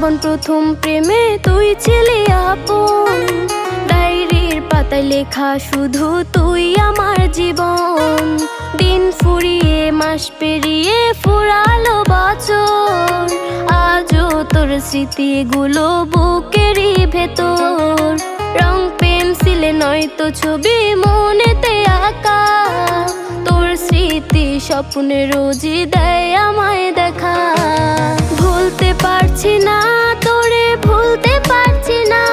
জীবন প্রথম প্রেমে তুই ছিলি আপন, ডায়েরির পাতায় লেখা শুধু তুই আমার জীবন। দিন ফুরিয়ে মাস পেরিয়ে ফুরালো বছর, আজও তোর স্মৃতিগুলো বুকেরই ভেতর। রং পেন্সিলে নয়তো ছবি মনেতে আঁকা, তোর স্মৃতি স্বপ্নে রোজই দেয় আমায় দেখা। ভুলতে পারছি না তোরে, ভুলতে পারছি না,